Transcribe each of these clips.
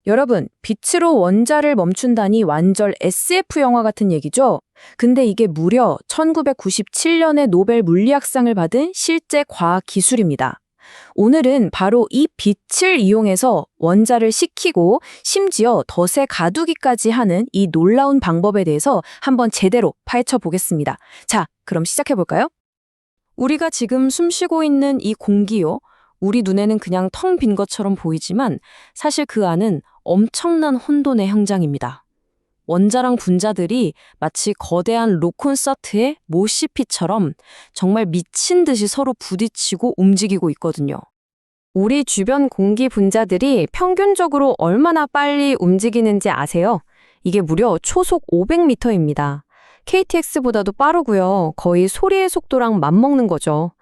여러분, 빛으로 원자를 멈춘다니 완전 SF 영화 같은 얘기죠? 근데 이게 무려 1997년에 노벨 물리학상을 받은 실제 과학 기술입니다. 오늘은 바로 이 빛을 이용해서 원자를 식히고 심지어 덫에 가두기까지 하는 이 놀라운 방법에 대해서 한번 제대로 파헤쳐 보겠습니다. 자, 그럼 시작해 볼까요? 우리가 지금 숨쉬고 있는 이 공기요. 우리 눈에는 그냥 텅 빈 것처럼 보이지만 사실 그 안은 엄청난 혼돈의 현장입니다. 원자랑 분자들이 마치 거대한 록 콘서트의 모시핏처럼 정말 미친 듯이 서로 부딪히고 움직이고 있거든요. 우리 주변 공기 분자들이 평균적으로 얼마나 빨리 움직이는지 아세요? 이게 무려 초속 500m입니다. KTX보다도 빠르고요. 거의 소리의 속도랑 맞먹는 거죠.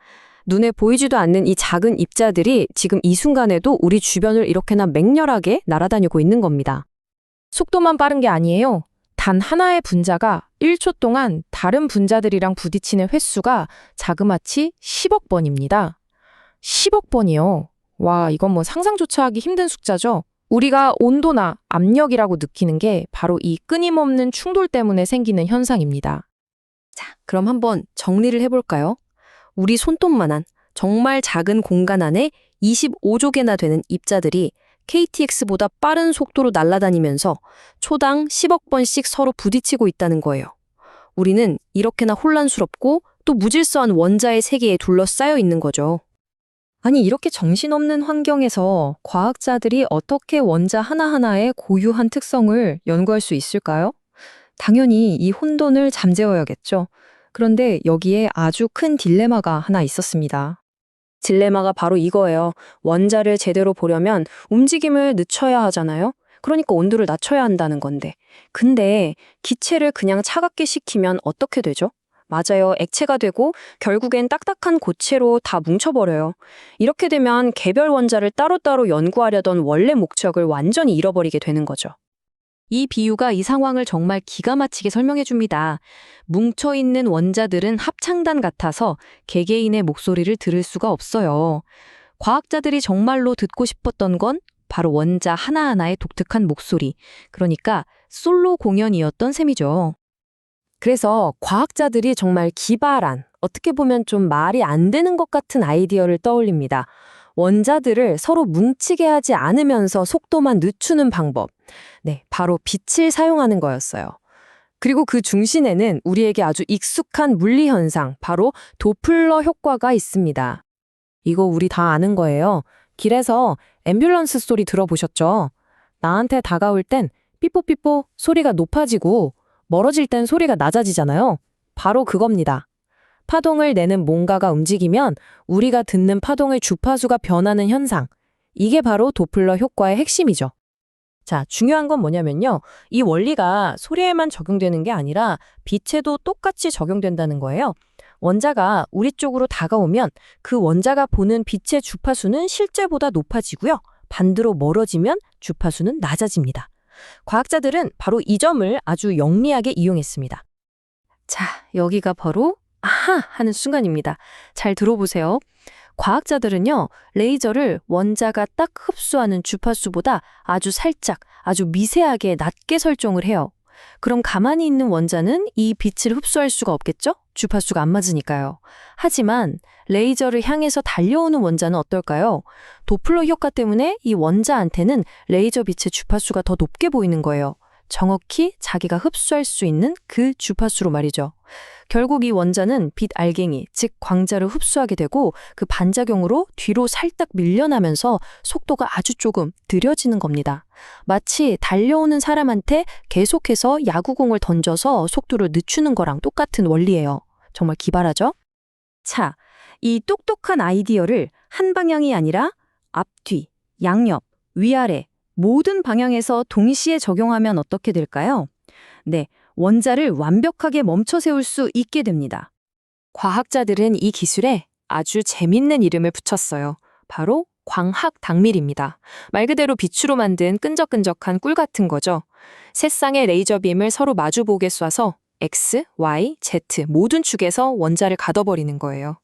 눈에 보이지도 않는 이 작은 입자들이 지금 이 순간에도 우리 주변을 이렇게나 맹렬하게 날아다니고 있는 겁니다. 속도만 빠른 게 아니에요. 단 하나의 분자가 1초 동안 다른 분자들이랑 부딪히는 횟수가 자그마치 10억 번입니다. 10억 번이요. 와, 이건 뭐 상상조차 하기 힘든 숫자죠. 우리가 온도나 압력이라고 느끼는 게 바로 이 끊임없는 충돌 때문에 생기는 현상입니다. 자, 그럼 한번 정리를 해볼까요? 우리 손톱만한 정말 작은 공간 안에 25조 개나 되는 입자들이 KTX보다 빠른 속도로 날아다니면서 초당 10억 번씩 서로 부딪히고 있다는 거예요. 우리는 이렇게나 혼란스럽고 또 무질서한 원자의 세계에 둘러싸여 있는 거죠. 아니, 이렇게 정신없는 환경에서 과학자들이 어떻게 원자 하나하나의 고유한 특성을 연구할 수 있을까요? 당연히 이 혼돈을 잠재워야겠죠. 그런데 여기에 아주 큰 딜레마가 하나 있었습니다. 딜레마가 바로 이거예요. 원자를 제대로 보려면 움직임을 늦춰야 하잖아요. 그러니까 온도를 낮춰야 한다는 건데. 근데 기체를 그냥 차갑게 식히면 어떻게 되죠? 맞아요. 액체가 되고 결국엔 딱딱한 고체로 다 뭉쳐버려요. 이렇게 되면 개별 원자를 따로따로 연구하려던 원래 목적을 완전히 잃어버리게 되는 거죠. 이 비유가 이 상황을 정말 기가 막히게 설명해 줍니다. 뭉쳐있는 원자들은 합창단 같아서 개개인의 목소리를 들을 수가 없어요. 과학자들이 정말로 듣고 싶었던 건 바로 원자 하나하나의 독특한 목소리, 그러니까 솔로 공연이었던 셈이죠. 그래서 과학자들이 정말 기발한, 어떻게 보면 좀 말이 안 되는 것 같은 아이디어를 떠올립니다. 원자들을 서로 뭉치게 하지 않으면서 속도만 늦추는 방법. 네, 바로 빛을 사용하는 거였어요. 그리고 그 중심에는 우리에게 아주 익숙한 물리 현상, 바로 도플러 효과가 있습니다. 이거 우리 다 아는 거예요. 길에서 앰뷸런스 소리 들어보셨죠? 나한테 다가올 땐 삐뽀삐뽀 소리가 높아지고 멀어질 땐 소리가 낮아지잖아요. 바로 그겁니다. 파동을 내는 뭔가가 움직이면 우리가 듣는 파동의 주파수가 변하는 현상. 이게 바로 도플러 효과의 핵심이죠. 자, 중요한 건 뭐냐면요. 이 원리가 소리에만 적용되는 게 아니라 빛에도 똑같이 적용된다는 거예요. 원자가 우리 쪽으로 다가오면 그 원자가 보는 빛의 주파수는 실제보다 높아지고요. 반대로 멀어지면 주파수는 낮아집니다. 과학자들은 바로 이 점을 아주 영리하게 이용했습니다. 자, 여기가 바로 아하! 하는 순간입니다. 잘 들어보세요. 과학자들은요, 레이저를 원자가 딱 흡수하는 주파수보다 아주 살짝, 아주 미세하게 낮게 설정을 해요. 그럼 가만히 있는 원자는 이 빛을 흡수할 수가 없겠죠? 주파수가 안 맞으니까요. 하지만 레이저를 향해서 달려오는 원자는 어떨까요? 도플러 효과 때문에 이 원자한테는 레이저 빛의 주파수가 더 높게 보이는 거예요. 정확히 자기가 흡수할 수 있는 그 주파수로 말이죠. 결국 이 원자는 빛 알갱이, 즉 광자를 흡수하게 되고 그 반작용으로 뒤로 살짝 밀려나면서 속도가 아주 조금 느려지는 겁니다. 마치 달려오는 사람한테 계속해서 야구공을 던져서 속도를 늦추는 거랑 똑같은 원리예요. 정말 기발하죠? 자, 이 똑똑한 아이디어를 한 방향이 아니라 앞뒤, 양옆, 위아래 모든 방향에서 동시에 적용하면 어떻게 될까요? 네, 원자를 완벽하게 멈춰 세울 수 있게 됩니다. 과학자들은 이 기술에 아주 재밌는 이름을 붙였어요. 바로 광학 당밀입니다. 말 그대로 빛으로 만든 끈적끈적한 꿀 같은 거죠. 세 쌍의 레이저 빔을 서로 마주보게 쏴서 X, Y, Z 모든 축에서 원자를 가둬버리는 거예요.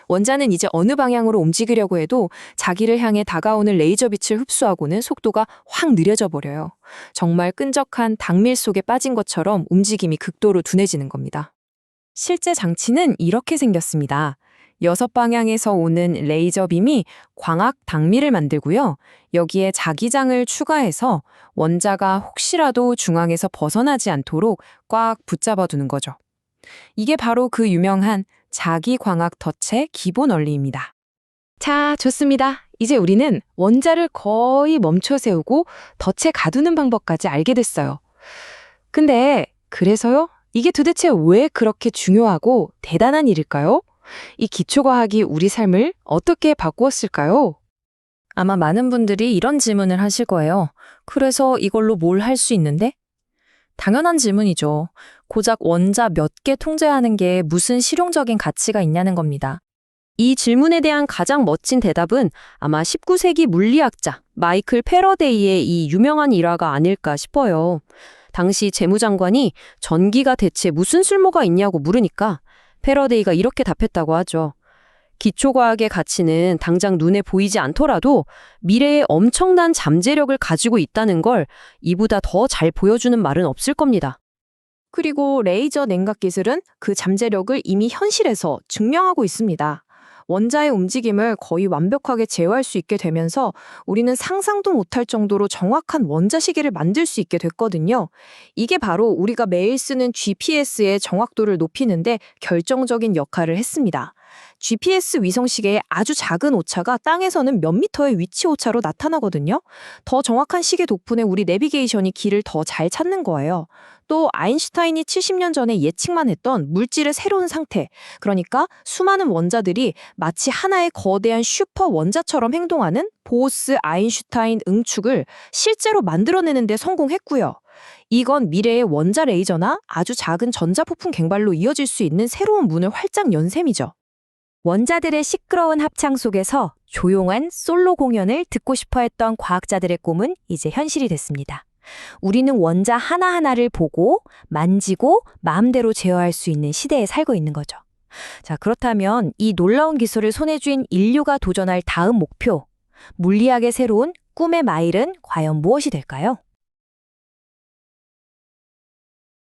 원자는 이제 어느 방향으로 움직이려고 해도 자기를 향해 다가오는 레이저 빛을 흡수하고는 속도가 확 느려져 버려요. 정말 끈적한 당밀 속에 빠진 것처럼 움직임이 극도로 둔해지는 겁니다. 실제 장치는 이렇게 생겼습니다. 6방향에서 오는 레이저 빔이 광학 당밀을 만들고요. 여기에 자기장을 추가해서 원자가 혹시라도 중앙에서 벗어나지 않도록 꽉 붙잡아 두는 거죠. 이게 바로 그 유명한 자기광학 덫의 기본 원리입니다. 자, 좋습니다. 이제 우리는 원자를 거의 멈춰 세우고 덫에 가두는 방법까지 알게 됐어요. 근데 그래서요? 이게 도대체 왜 그렇게 중요하고 대단한 일일까요? 이 기초과학이 우리 삶을 어떻게 바꾸었을까요? 아마 많은 분들이 이런 질문을 하실 거예요. 그래서 이걸로 뭘 할 수 있는데? 당연한 질문이죠. 고작 원자 몇 개 통제하는 게 무슨 실용적인 가치가 있냐는 겁니다. 이 질문에 대한 가장 멋진 대답은 아마 19세기 물리학자 마이클 패러데이의 이 유명한 일화가 아닐까 싶어요. 당시 재무장관이 전기가 대체 무슨 쓸모가 있냐고 물으니까 패러데이가 이렇게 답했다고 하죠. 기초과학의 가치는 당장 눈에 보이지 않더라도 미래에 엄청난 잠재력을 가지고 있다는 걸 이보다 더 잘 보여주는 말은 없을 겁니다. 그리고 레이저 냉각 기술은 그 잠재력을 이미 현실에서 증명하고 있습니다. 원자의 움직임을 거의 완벽하게 제어할 수 있게 되면서 우리는 상상도 못할 정도로 정확한 원자 시계를 만들 수 있게 됐거든요. 이게 바로 우리가 매일 쓰는 GPS의 정확도를 높이는데 결정적인 역할을 했습니다. GPS 위성시계의 아주 작은 오차가 땅에서는 몇 미터의 위치 오차로 나타나거든요. 더 정확한 시계 덕분에 우리 내비게이션이 길을 더 잘 찾는 거예요. 또 아인슈타인이 70년 전에 예측만 했던 물질의 새로운 상태, 그러니까 수많은 원자들이 마치 하나의 거대한 슈퍼 원자처럼 행동하는 보스-아인슈타인 응축을 실제로 만들어내는 데 성공했고요. 이건 미래의 원자 레이저나 아주 작은 전자폭풍 갱발로 이어질 수 있는 새로운 문을 활짝 연 셈이죠. 원자들의 시끄러운 합창 속에서 조용한 솔로 공연을 듣고 싶어 했던 과학자들의 꿈은 이제 현실이 됐습니다. 우리는 원자 하나하나를 보고, 만지고, 마음대로 제어할 수 있는 시대에 살고 있는 거죠. 자, 그렇다면 이 놀라운 기술을 손에 쥔 인류가 도전할 다음 목표, 물리학의 새로운 꿈의 마일은 과연 무엇이 될까요?